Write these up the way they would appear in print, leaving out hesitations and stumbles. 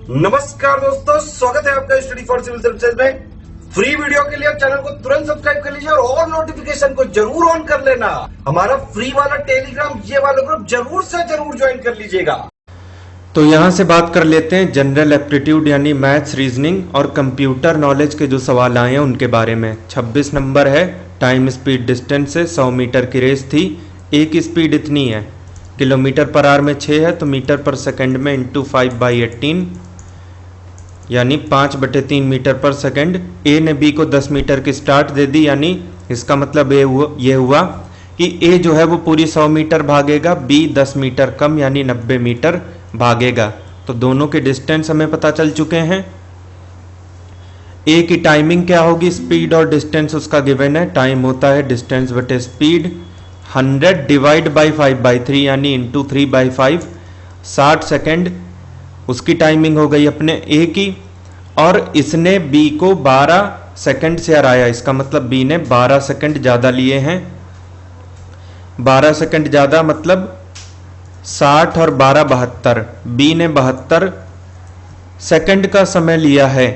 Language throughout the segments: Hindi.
नमस्कार दोस्तों, स्वागत है आपका स्टडी फॉर सिविल सर्विसेज में। फ्री वीडियो के लिए चैनल को तुरंत सब्सक्राइब कर लीजिए और नोटिफिकेशन को जरूर ऑन कर लेना। हमारा फ्री वाला टेलीग्राम ये वाला ग्रुप जरूर से जरूर ज्वाइन कर लीजिएगा। तो यहां से बात कर लेते हैं जनरल एप्टीट्यूड यानी मैथ्स, रीजनिंग और कंप्यूटर नॉलेज के जो सवाल आए हैं उनके बारे में। 26 नंबर है। टाइम स्पीड डिस्टेंस से 100 मीटर की रेस थी। ए की स्पीड इतनी है, किलोमीटर पर आवर में 6 है तो मीटर पर सेकंड में इंटू 5/18 यानी 5/3 मीटर पर सेकंड। ए ने बी को 10 मीटर की स्टार्ट दे दी, यानी इसका मतलब ये हुआ कि ए जो है वो पूरी 100 मीटर भागेगा, बी 10 मीटर कम यानी 90 मीटर भागेगा। तो दोनों के डिस्टेंस हमें पता चल चुके हैं। ए की टाइमिंग क्या होगी, स्पीड और डिस्टेंस उसका गिवन है। टाइम होता है डिस्टेंस बटे स्पीड। 100 डिवाइड बाई 5/3 यानी इंटू 3/5, 60 सेकेंड उसकी टाइमिंग हो गई अपने ए की। और इसने बी को 12 सेकंड से हराया, इसका मतलब बी ने 12 सेकंड ज़्यादा लिए हैं। 12 सेकंड ज़्यादा मतलब 60 और 12 72। बी ने 72 सेकंड का समय लिया है।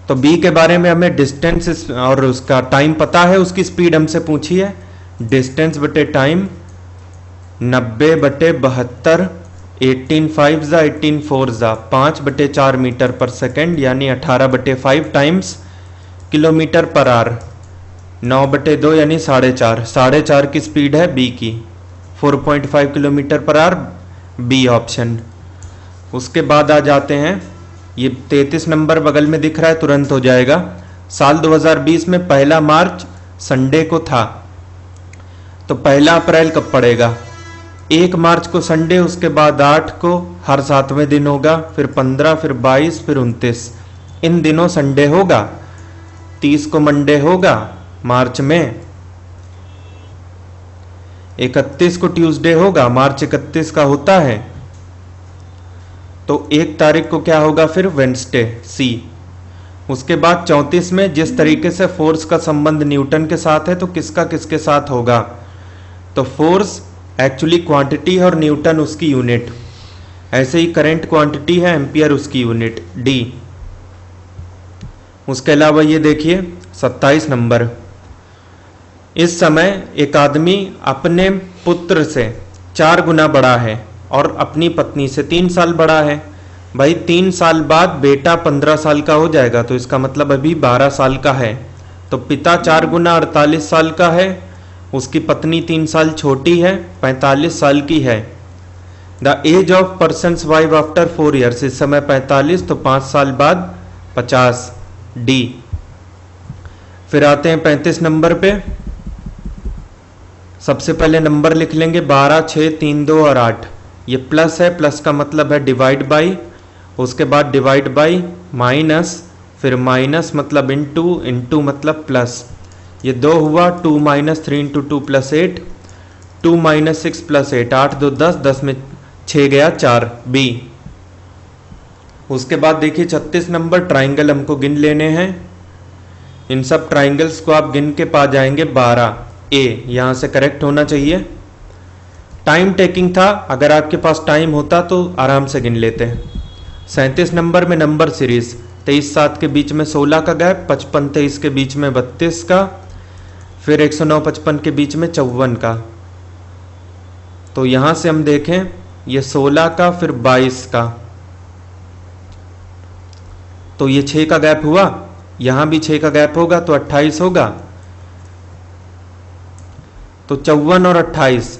तो बी के बारे में हमें डिस्टेंस और उसका टाइम पता है, उसकी स्पीड हमसे पूछी है। डिस्टेंस बटे टाइम 90/72, 18 5 ज़ा 18 4 ज़ा 5/4 मीटर पर सेकंड यानी 18/5 टाइम्स किलोमीटर पर आवर 9/2 यानी 4.5। 4.5 की स्पीड है बी की, 4.5 kilometre per hour, B option. उसके बाद आ जाते हैं, ये 33 नंबर बगल में दिख रहा है, तुरंत हो जाएगा। साल 2020 में 1 मार्च संडे को था, तो 1 अप्रैल कब पड़ेगा? 1 मार्च को संडे, उसके बाद 8 को हर 7वें दिन होगा, फिर 15, फिर 22, फिर 29। इन दिनों संडे होगा। 30 को मंडे होगा मार्च में, 31 को ट्यूसडे होगा, मार्च 31 का होता है। तो 1 तारीख को क्या होगा फिर? वेडनेसडे, सी। उसके बाद 34 में जिस तरीके से फोर्स का संबंध न्यूटन के साथ है तो किसका किसके साथ होगा? तो फोर्स एक्चुअली क्वांटिटी और न्यूटन उसकी यूनिट, ऐसे ही करंट क्वांटिटी है, एम्पियर उसकी यूनिट, डी। उसके अलावा ये देखिए 27 नंबर। इस समय एक आदमी अपने पुत्र से 4 गुना बड़ा है और अपनी पत्नी से 3 साल बड़ा है। भाई 3 साल बाद बेटा 15 साल का हो जाएगा, तो इसका मतलब अभी 12 साल का है। तो पिता 4 गुना 48 साल का है, उसकी पत्नी 3 साल छोटी है, 45 साल की है। The age of persons wife after 4 years, इस समय 45, तो 5 साल बाद 50, डी। फिर आते हैं 35 नंबर पे। सबसे पहले नंबर लिख लेंगे 12, 6, 3, 2 और 8। ये प्लस है, प्लस का मतलब है डिवाइड बाई, उसके बाद डिवाइड बाई माइनस, फिर माइनस मतलब इनटू, इनटू मतलब प्लस। ये 2 हुआ, 2 - 3 × 2 + 8, 2 - 6 + 8, 8 2 10, 10 में 6 गया 4, बी। उसके बाद देखिए 36 नंबर। ट्राइंगल हमको गिन लेने हैं। इन सब ट्राइंगल्स को आप गिन के पा जाएंगे 12, ए यहाँ से करेक्ट होना चाहिए। टाइम टेकिंग था, अगर आपके पास टाइम होता तो आराम से गिन लेते हैं। 37 नंबर में नंबर सीरीज 23 7 के बीच में 16 का गैप, 55 23 के बीच में 32 का, फिर 109 55 के बीच में 54 का। तो यहां से हम देखें ये 16 का, फिर 22 का, तो ये 6 का गैप हुआ, यहां भी 6 का गैप होगा तो 28 होगा। तो 54 और 28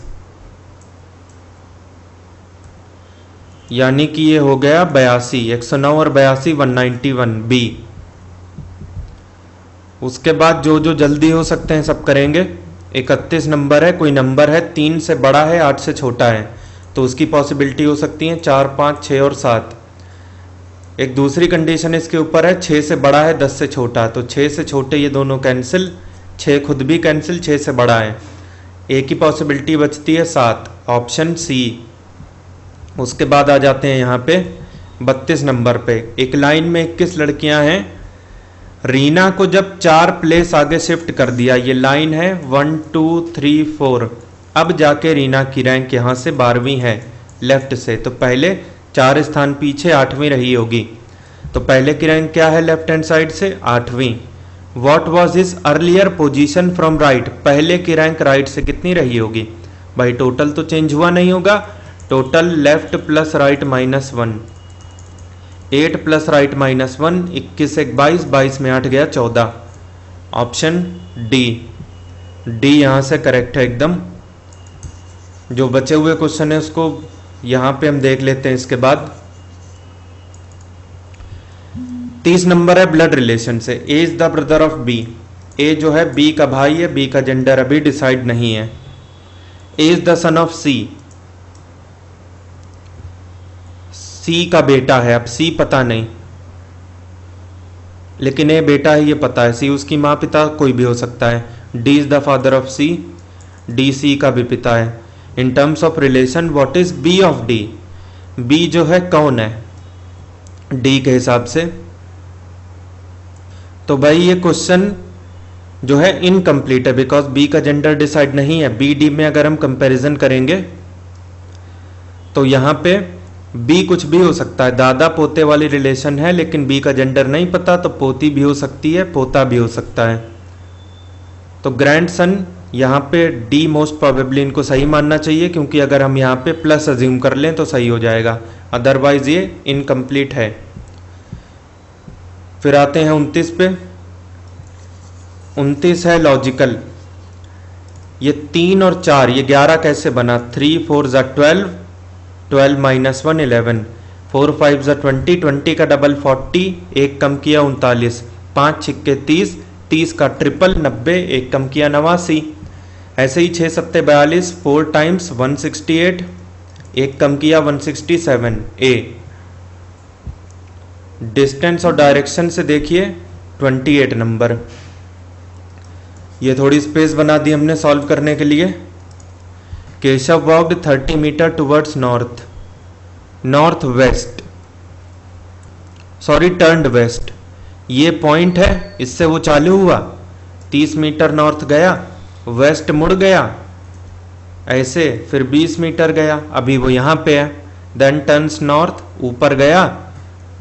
यानी कि ये हो गया 82, 109 और 82 191, बी। उसके बाद जो जो जल्दी हो सकते हैं सब करेंगे। 31 नंबर है, कोई नंबर है 3 से बड़ा है 8 से छोटा है, तो उसकी पॉसिबिलिटी हो सकती है 4, 5, 6 और 7। एक दूसरी कंडीशन इसके ऊपर है 6 से बड़ा है 10 से छोटा, तो 6 से छोटे ये दोनों कैंसिल, 6 खुद भी कैंसिल, 6 से बड़ा है। एक ही पॉसिबिलिटी बचती है 7, ऑप्शन सी। उसके बाद आ जाते हैं यहाँ पे 32 नंबर पे। एक लाइन में 21 लड़कियां हैं। रीना को जब 4 प्लेस आगे शिफ्ट कर दिया, ये लाइन है 1 2 3 4, अब जाके रीना की रैंक यहाँ से 12वीं है लेफ्ट से। तो पहले 4 स्थान पीछे 8वीं रही होगी। तो पहले की रैंक क्या है लेफ्ट हैंड साइड से 8वीं। What was his earlier position from right, पहले की रैंक राइट से कितनी रही होगी भाई, टोटल तो चेंज हुआ नहीं होगा, total left plus right -1, 8 plus right -1, 21 1 22, 22 में 8 गया 14, ऑप्शन डी यहां से करेक्ट है एकदम। जो बचे हुए क्वेश्चन है उसको यहां पे हम देख लेते हैं इसके बाद। 30 नंबर है ब्लड रिलेशन से, A is the brother of B, A जो है बी का भाई है, बी का जेंडर अभी डिसाइड नहीं है। ए इज द सन ऑफ सी, सी का बेटा है, अब सी पता नहीं, लेकिन ए बेटा है ये पता है, सी उसकी माँ पिता कोई भी हो सकता है। D is the father of C, D C का भी पिता है। In terms of relation what is B of D, B जो है कौन है डी के हिसाब से। तो भाई ये क्वेश्चन जो है इनकम्प्लीट है बिकॉज बी का जेंडर डिसाइड नहीं है। बी डी में अगर हम कंपैरिजन करेंगे तो यहां पे बी कुछ भी हो सकता है, दादा पोते वाली रिलेशन है, लेकिन बी का जेंडर नहीं पता, तो पोती भी हो सकती है, पोता भी हो सकता है। तो ग्रैंडसन यहाँ पे डी मोस्ट प्रोबेबली इनको सही मानना चाहिए, क्योंकि अगर हम यहाँ पे प्लस अज्यूम कर लें तो सही हो जाएगा, अदरवाइज ये इनकम्प्लीट है। फिर आते हैं 29 पे। 29 है लॉजिकल, ये 3 और 4, ये 11 कैसे बना, 3 4 ज़ा 12, 12 -1 11, 4 5 ज़ा 20, 20 का डबल 40, एक कम किया 39, 5 छिक्के 30, 30 का ट्रिपल 90, एक कम किया 89, ऐसे ही 6 7 42, 4 टाइम्स 168, एक कम किया 167 ए। डिस्टेंस और डायरेक्शन से देखिए 28 नंबर, ये थोड़ी स्पेस बना दी हमने सॉल्व करने के लिए। Keshav walked 30 meter towards north west, sorry turned west, ये पॉइंट है, इससे वो चालू हुआ, 30 मीटर नॉर्थ गया, वेस्ट मुड़ गया ऐसे, फिर 20 मीटर गया, अभी वो यहाँ पे है, देन टर्न्स नॉर्थ, ऊपर गया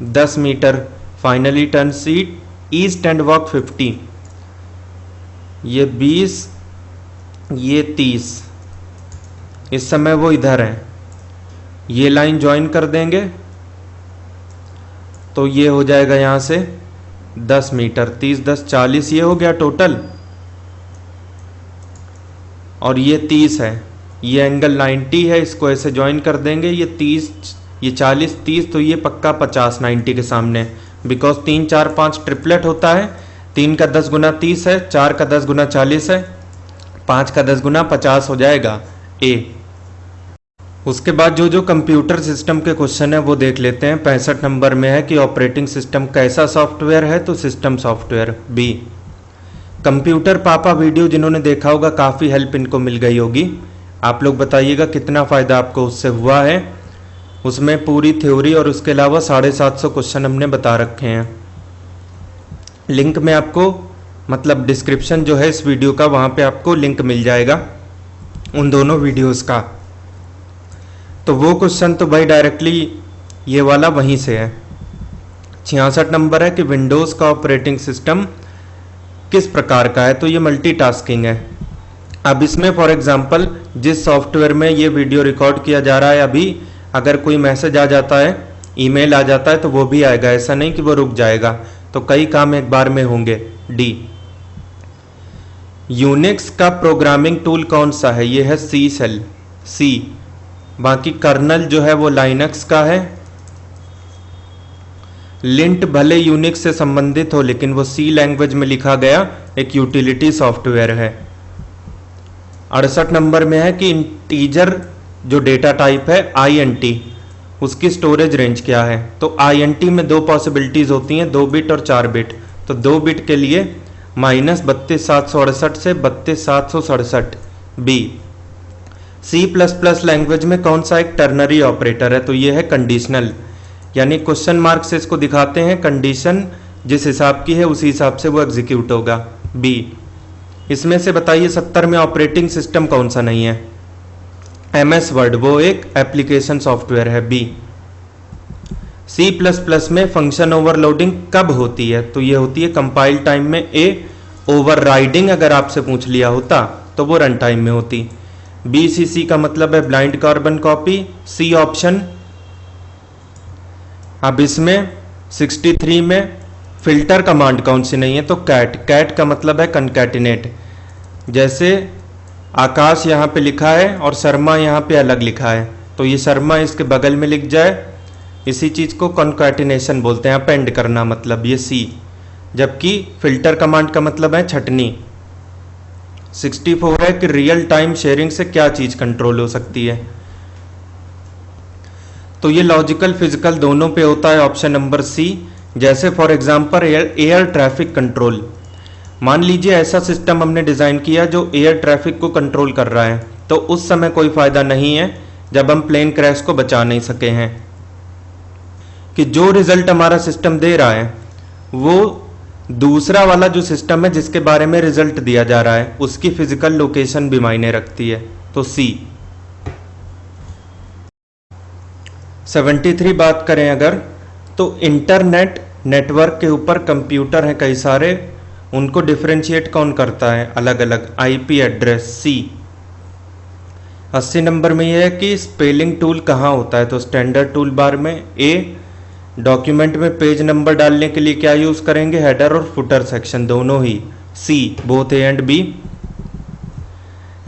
10 meter, finally turn east and walk 50, ये 20 ये 30, इस समय वो इधर है, ये लाइन ज्वाइन कर देंगे तो ये हो जाएगा यहाँ से 10 मीटर, 30 10 40, ये हो गया टोटल, और ये 30 है, ये एंगल 90 है, इसको ऐसे ज्वाइन कर देंगे, ये 30 ये 40 30, तो ये पक्का 50 90 के सामने, बिकॉज 3 4 5 ट्रिपलेट होता है, 3 का 10 गुना 30 है, 4 का 10 गुना 40 है, 5 का 10 गुना 50 हो जाएगा ए। उसके बाद जो कंप्यूटर सिस्टम के क्वेश्चन है वो देख लेते हैं। 65 नंबर में है कि ऑपरेटिंग सिस्टम कैसा सॉफ्टवेयर है, तो सिस्टम सॉफ्टवेयर बी। कंप्यूटर पापा वीडियो जिन्होंने देखा होगा काफ़ी हेल्प इनको मिल गई होगी, आप लोग बताइएगा कितना फ़ायदा आपको उससे हुआ है। उसमें पूरी थ्योरी और उसके अलावा 750 क्वेश्चन हमने बता रखे हैं। लिंक में आपको मतलब डिस्क्रिप्शन जो है इस वीडियो का, वहाँ पे आपको लिंक मिल जाएगा उन दोनों वीडियोस का। तो वो क्वेश्चन तो भाई डायरेक्टली ये वाला वहीं से है। 66 नंबर है कि विंडोज़ का ऑपरेटिंग सिस्टम किस प्रकार का है, तो ये मल्टीटास्किंग है। अब इसमें फॉर एग्जांपल जिस सॉफ्टवेयर में ये वीडियो रिकॉर्ड किया जा रहा है अभी, अगर कोई मैसेज आ जाता है, ईमेल आ जाता है, तो वो भी आएगा, ऐसा नहीं कि वो रुक जाएगा, तो कई काम एक बार में होंगे। डी। यूनिक्स का प्रोग्रामिंग टूल कौन सा है, ये है सी शेल, सी। बाकी कर्नल जो है वो लाइनक्स का है। लिंट भले यूनिक्स से संबंधित हो, लेकिन वो सी लैंग्वेज में लिखा गया एक यूटिलिटी सॉफ्टवेयर है। 68 नंबर में है कि इंटीजर जो डेटा टाइप है INT, उसकी स्टोरेज रेंज क्या है, तो INT में 2 पॉसिबिलिटीज होती हैं, 2 बिट और 4 बिट। तो 2 बिट के लिए -32768 से 32767 बी। C++ लैंग्वेज में कौन सा एक टर्नरी ऑपरेटर है, तो ये है कंडीशनल, यानी क्वेश्चन मार्क से इसको दिखाते हैं, कंडीशन जिस हिसाब की है उसी हिसाब से वो एग्जीक्यूट होगा। बी। इसमें से बताइए 70 में ऑपरेटिंग सिस्टम कौन सा नहीं है, MS वर्ड, वो एक एप्लीकेशन सॉफ्टवेयर है। बी। C++ में फंक्शन ओवरलोडिंग कब होती है? तो ये होती है कंपाइल टाइम में। ए, ओवरराइडिंग अगर आपसे पूछ लिया होता तो वो रन टाइम में होती। BCC का मतलब है blind carbon copy. C option. अब इसमें 63 में फिल्टर कमांड कौन सी नहीं है? तो कैट। कैट का मतलब है कनकैटिनेट। जैसे आकाश यहाँ पे लिखा है और शर्मा यहाँ पे अलग लिखा है, तो ये शर्मा इसके बगल में लिख जाए, इसी चीज़ को कॉन्कैटिनेशन बोलते हैं, अपेंड करना मतलब, ये सी। जबकि फिल्टर कमांड का मतलब है छटनी। 64 है कि रियल टाइम शेयरिंग से क्या चीज़ कंट्रोल हो सकती है? तो ये लॉजिकल फिजिकल दोनों पे होता है, ऑप्शन नंबर सी। जैसे for example air traffic control. मान लीजिए ऐसा सिस्टम हमने डिज़ाइन किया जो एयर ट्रैफिक को कंट्रोल कर रहा है, तो उस समय कोई फ़ायदा नहीं है जब हम प्लेन क्रैश को बचा नहीं सके हैं, कि जो रिजल्ट हमारा सिस्टम दे रहा है वो दूसरा वाला जो सिस्टम है जिसके बारे में रिजल्ट दिया जा रहा है उसकी फिजिकल लोकेशन भी मायने रखती है, तो सी। 73 बात करें अगर, तो इंटरनेट नेटवर्क के ऊपर कंप्यूटर हैं कई सारे, उनको डिफरेंशिएट कौन करता है अलग अलग? IP address. सी। 80 नंबर में यह है कि स्पेलिंग टूल कहाँ होता है? तो स्टैंडर्ड टूल बार में। ए, डॉक्यूमेंट में पेज नंबर डालने के लिए क्या यूज़ करेंगे? हेडर और फुटर सेक्शन दोनों ही। C, both A and B.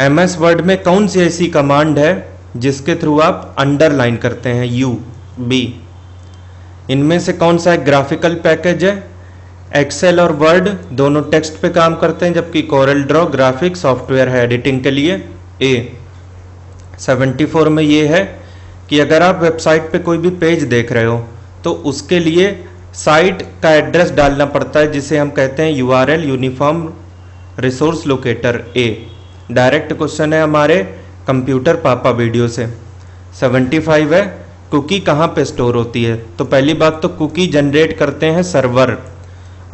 MS Word में कौन सी ऐसी कमांड है जिसके थ्रू आप अंडरलाइन करते हैं? यू। बी। इनमें से कौन सा एक ग्राफिकल पैकेज है? एक्सेल और वर्ड दोनों टेक्स्ट पे काम करते हैं, जबकि कोरल ड्रॉ ग्राफिक सॉफ्टवेयर है एडिटिंग के लिए। ए। 74 में ये है कि अगर आप वेबसाइट पे कोई भी पेज देख रहे हो तो उसके लिए साइट का एड्रेस डालना पड़ता है, जिसे हम कहते हैं URL, यूनिफॉर्म रिसोर्स लोकेटर। ए। डायरेक्ट क्वेश्चन है हमारे कंप्यूटर पापा वीडियो से। 75 है कुकी कहाँ पे स्टोर होती है? तो पहली बात तो कुकी जनरेट करते हैं सर्वर,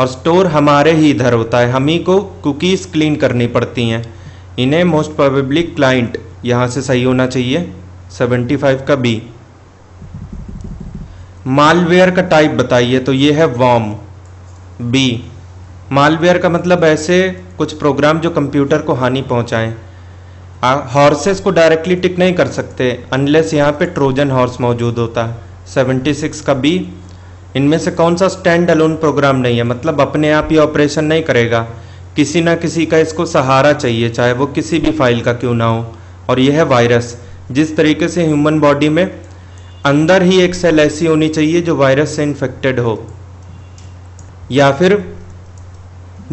और स्टोर हमारे ही इधर होता है, हम ही को कुकीज़ क्लीन करनी पड़ती हैं, इन्हें मोस्ट प्रोबेबली क्लाइंट, यहाँ से सही होना चाहिए। 75 का बी। मालवेयर का टाइप बताइए, तो ये है वॉर्म। बी। मालवेयर का मतलब ऐसे कुछ प्रोग्राम जो कंप्यूटर को हानि पहुंचाएं। हॉर्सेस को डायरेक्टली टिक नहीं कर सकते अनलेस यहाँ पे ट्रोजन हॉर्स मौजूद होता है। 76 का बी। इनमें से कौन सा स्टैंड अलोन प्रोग्राम नहीं है? मतलब अपने आप ही ऑपरेशन नहीं करेगा, किसी ना किसी का इसको सहारा चाहिए, चाहे वो किसी भी फाइल का क्यों ना हो, और यह है वायरस। जिस तरीके से ह्यूमन बॉडी में अंदर ही एक सेल ऐसी होनी चाहिए जो वायरस से इन्फेक्टेड हो, या फिर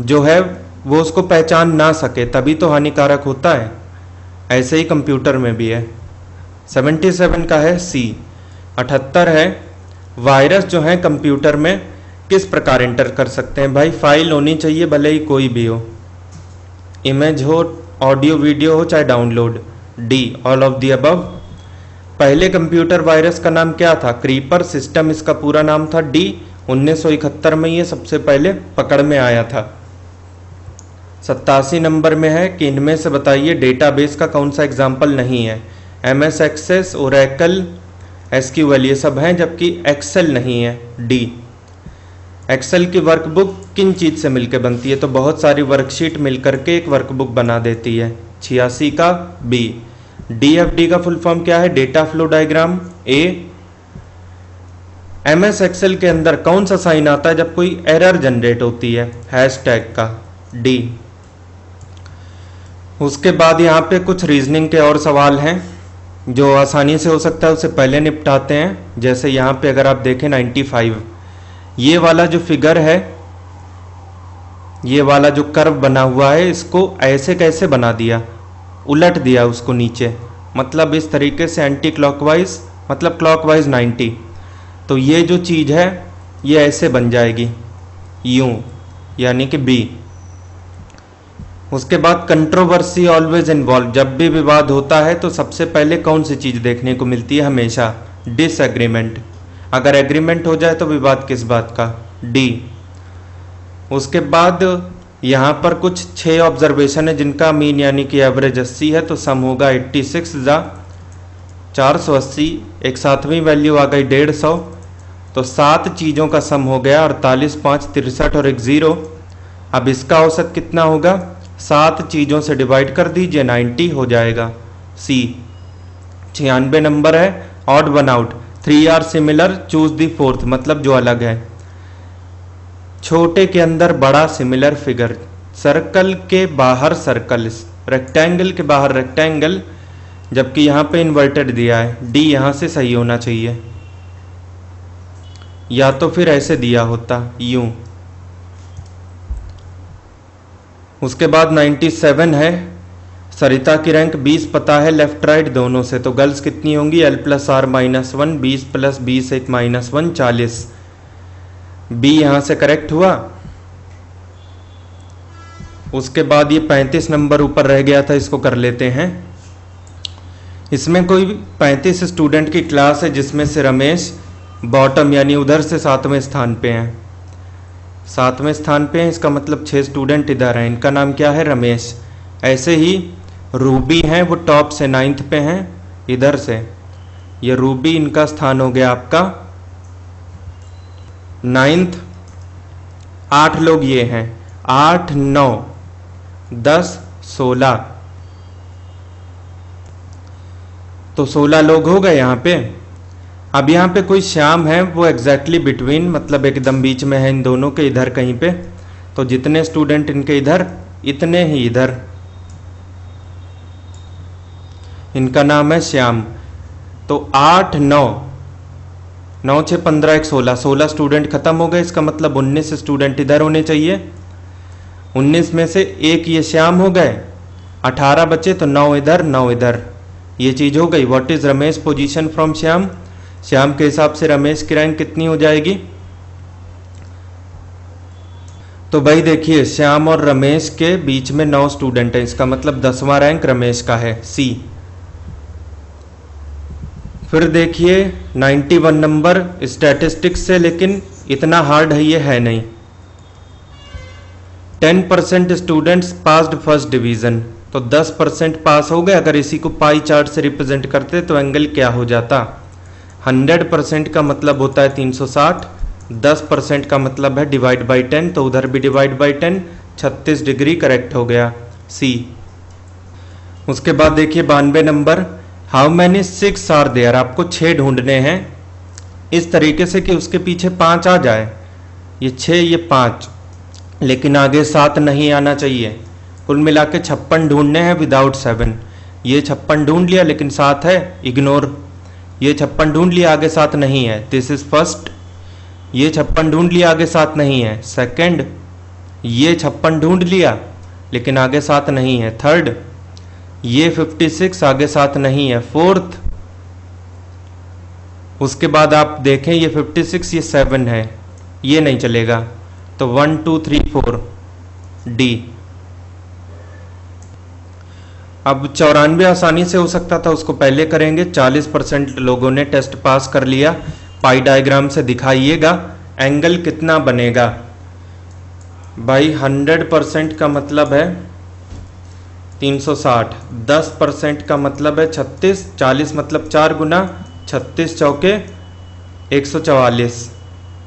जो है वो उसको पहचान ना सके, तभी तो हानिकारक होता है, ऐसे ही कंप्यूटर में भी है। 77 का है सी। 78 है वायरस जो है कंप्यूटर में किस प्रकार एंटर कर सकते हैं? भाई फाइल होनी चाहिए, भले ही कोई भी हो, इमेज हो, ऑडियो वीडियो हो, चाहे download. D, all of the above. पहले कंप्यूटर वायरस का नाम क्या था? क्रीपर सिस्टम इसका पूरा नाम था। डी। 1971 में ये सबसे पहले पकड़ में आया था। 87 नंबर में है कि इनमें से बताइए डेटाबेस का कौन सा एग्जाम्पल नहीं है? MS एक्सेस, ओरेकल, SQL ये सब हैं, जबकि एक्सेल नहीं है। डी। एक्सेल की वर्कबुक किन चीज़ से मिलकर बनती है? तो बहुत सारी वर्कशीट मिलकर के एक वर्कबुक बना देती है। 86 का बी। DFD का फुल फॉर्म क्या है? Data flow diagram. A. MS Excel के अंदर कौन सा साइन आता है जब कोई एरर जनरेट होती है? हैशटैग का। डी। उसके बाद यहाँ पे कुछ रीजनिंग के और सवाल हैं जो आसानी से हो सकता है, उसे पहले निपटाते हैं। जैसे यहाँ पे अगर आप देखें 95, ये वाला जो फिगर है, ये वाला जो कर्व बना हुआ है, इसको ऐसे कैसे बना दिया? उलट दिया उसको नीचे, मतलब इस तरीके से एंटी क्लॉकवाइज, मतलब क्लॉकवाइज 90। तो ये जो चीज़ है ये ऐसे बन जाएगी यूं, यानी कि बी। उसके बाद कंट्रोवर्सी ऑलवेज इन्वॉल्व, जब भी विवाद होता है तो सबसे पहले कौन सी चीज़ देखने को मिलती है? हमेशा डिसएग्रीमेंट। अगर एग्रीमेंट हो जाए तो विवाद किस बात का? डी। उसके बाद यहाँ पर कुछ 6 ऑब्जर्वेशन है जिनका मीन यानी कि एवरेज 80 है, तो सम होगा 86 जा 480। एक सातवीं वैल्यू आ गई 150, तो 7 चीज़ों का सम हो गया 48, 5, 63 और एक 0। अब इसका औसत कितना होगा? 7 चीज़ों से डिवाइड कर दीजिए, 90 हो जाएगा। सी 96 नंबर है, odd one out, 3 are similar, choose the fourth, मतलब जो अलग है। छोटे के अंदर बड़ा सिमिलर फिगर, सर्कल के बाहर सर्कल, रेक्टेंगल के बाहर रेक्टेंगल, जबकि यहाँ पे इन्वर्टेड दिया है। डी यहाँ से सही होना चाहिए, या तो फिर ऐसे दिया होता यूं। उसके बाद 97 है, सरिता की रैंक 20 पता है लेफ्ट राइट दोनों से, तो गर्ल्स कितनी होंगी? L + R - 1, 20 + 20 1 - 1 40। बी यहाँ से करेक्ट हुआ। उसके बाद ये 35 नंबर ऊपर रह गया था, इसको कर लेते हैं। इसमें कोई 35 स्टूडेंट की क्लास है जिसमें से रमेश बॉटम यानी उधर से 7वें स्थान पे हैं। 7वें स्थान पे हैं, इसका मतलब 6 स्टूडेंट इधर हैं, इनका नाम क्या है? रमेश। ऐसे ही रूबी हैं, वो टॉप से 9th पे हैं इधर से, ये रूबी इनका स्थान हो गया आपका 9th। 8 लोग ये हैं, 8, 9, 10, 16, तो 16 लोग हो गए यहाँ पे। अब यहाँ पे कोई श्याम है, वो एग्जैक्टली बिटवीन, मतलब एकदम बीच में है इन दोनों के, इधर कहीं पे। तो जितने स्टूडेंट इनके इधर, इतने ही इधर, इनका नाम है श्याम। तो 8, 9, 9, 6, 15, 1, 16, 16 स्टूडेंट खत्म हो गए, इसका मतलब 19 स्टूडेंट इधर होने चाहिए। 19 में से एक ये श्याम हो गए, 18 बचे, तो 9 इधर 9 इधर, ये चीज हो गई। What is Ramesh position from Shyam? Shyam के हिसाब से रमेश की रैंक कितनी हो जाएगी? तो भाई देखिए, श्याम और रमेश के बीच में 9 स्टूडेंट हैं, इसका मतलब 10वां रैंक रमेश का है, सी। फिर देखिए 91 नंबर स्टैटिस्टिक्स से, लेकिन इतना हार्ड है ये है नहीं। 10% स्टूडेंट्स पास्ड फर्स्ट डिवीजन, तो 10% पास हो गए। अगर इसी को पाई चार्ट से रिप्रेजेंट करते तो एंगल क्या हो जाता? 100% का मतलब होता है 360, 10% का मतलब है डिवाइड बाई 10, तो उधर भी डिवाइड बाई 10, 36 डिग्री करेक्ट हो गया, सी। उसके बाद देखिए 92 number, how many 6 are there, आपको 6 ढूंढने हैं इस तरीके से कि उसके पीछे 5 आ जाए। ये 6, ये 5, लेकिन आगे 7 नहीं आना चाहिए। कुल मिला के 56 ढूंढने हैं विदाउट 7। ये 56 ढूंढ लिया लेकिन 7 है, इग्नोर। ये 56 ढूंढ लिया, आगे 7 नहीं है, दिस इज फर्स्ट। ये 56 ढूंढ लिया, आगे 7 नहीं है, सेकंड। ये 56 ढूंढ लिया लेकिन आगे 7 नहीं है, थर्ड। ये 56, आगे 7 नहीं है, फोर्थ। उसके बाद आप देखें ये 56, ये 7 है, ये नहीं चलेगा, तो 1, 2, 3, 4, डी। अब 94 आसानी से हो सकता था, उसको पहले करेंगे। 40% लोगों ने टेस्ट पास कर लिया। पाई डायग्राम से दिखाइएगा एंगल कितना बनेगा। भाई 100% का मतलब है 360, 10% का मतलब है 36, 40 मतलब 4 गुना 36 चौके 144,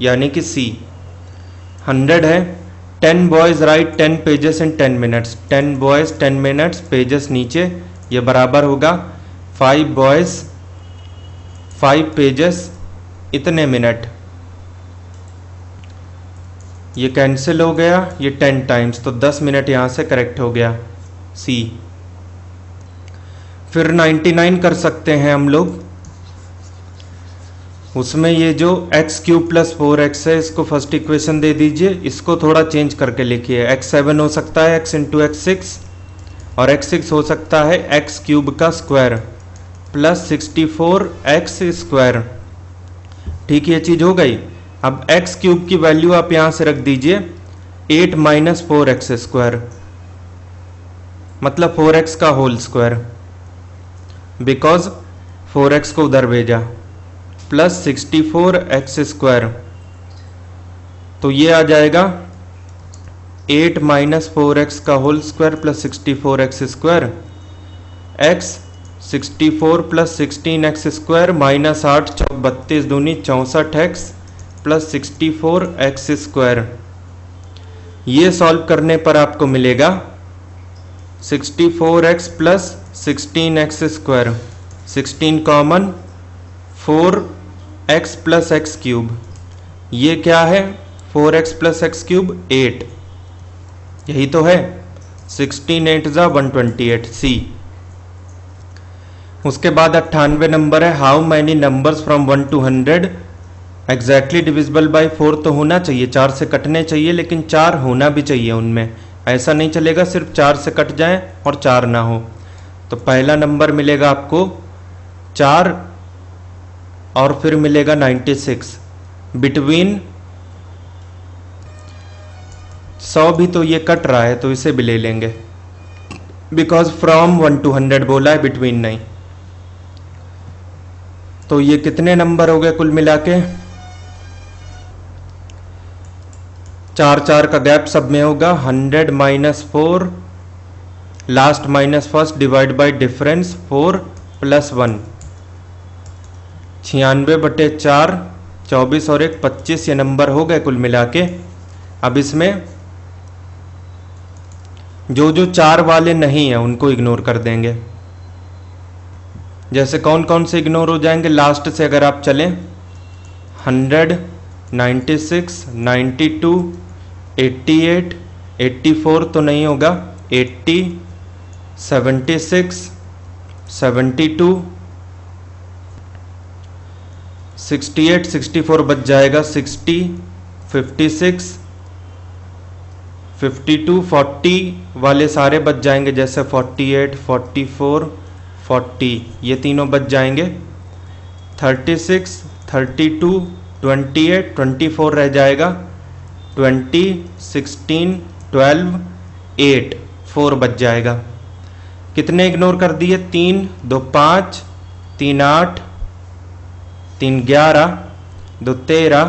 यानी कि सी। 100 है, 10 boys right 10 pages in 10 minutes, 10 boys 10 minutes, pages नीचे, ये बराबर होगा 5 बॉयज 5 पेजेस इतने मिनट। ये कैंसिल हो गया, ये 10 टाइम्स, तो 10 मिनट यहाँ से करेक्ट हो गया, सी। फिर 99 कर सकते हैं हम लोग। उसमें ये जो x³ + 4x है, इसको फर्स्ट इक्वेशन दे दीजिए, इसको थोड़ा चेंज करके लिखिए। x7 हो सकता है x × x6, और x6 हो सकता है x³ का स्क्वायर प्लस 64x²। ठीक, ये चीज हो गई। अब x³ की वैल्यू आप यहां से रख दीजिए 8 - 4x², मतलब 4x का होल स्क्वायर, बिकॉज 4x को उधर भेजा, प्लस 64x²। तो ये आ जाएगा 8 - 4x का whole square plus 64x², x 64 + 16x² -8 32 दूनी 64x प्लस 64x²। ये सॉल्व करने पर आपको मिलेगा 64x plus 16x², 16 common, 4x plus x³। ये क्या है? 4x प्लस x³ 8, यही तो है। 16 8 = 128 सी। उसके बाद 98 नंबर है, how many numbers from 1 to 100 exactly divisible by 4 तो होना चाहिए, 4 से कटने चाहिए, लेकिन 4 होना भी चाहिए उनमें। ऐसा नहीं चलेगा सिर्फ 4 से कट जाए और 4 ना हो। तो पहला नंबर मिलेगा आपको 4 और फिर मिलेगा 96। बिटवीन 100 भी तो ये कट रहा है तो इसे भी ले लेंगे, बिकॉज फ्रॉम 1 to 100 बोला है, बिटवीन नहीं। तो ये कितने नंबर हो गए कुल मिला के? 4 4 का गैप सब में होगा। 100 - 4, last minus first, divide by difference 4 + 1, 96/4, 24 और 1 25, ये नंबर हो गए कुल मिला के। अब इसमें जो 4 वाले नहीं है उनको इग्नोर कर देंगे। जैसे कौन कौन से इग्नोर हो जाएंगे? लास्ट से अगर आप चलें, 100, 96, 92, 88, 84 तो नहीं होगा, 80, 76, 72, 68, 64 बच जाएगा, 60, 56, 52, 40 वाले सारे बच जाएंगे, जैसे 48, 44, 40 ये तीनों बच जाएंगे। 36, 32, 28, 24 रह जाएगा, 20, 16, 12, 8, 4 बच जाएगा। कितने इग्नोर कर दिए? 3 2 5, 3 8, 3 11, 2 13,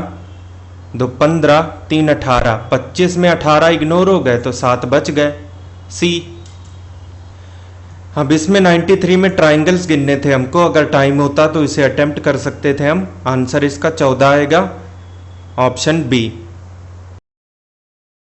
2 15, 3 18, 25 में 18 इग्नोर हो गए तो 7 बच गए, सी। अब इसमें 93 में ट्राइंगल्स गिनने थे हमको, अगर टाइम होता तो इसे अटेम्प्ट कर सकते थे हम। आंसर इसका 14 आएगा, ऑप्शन बी।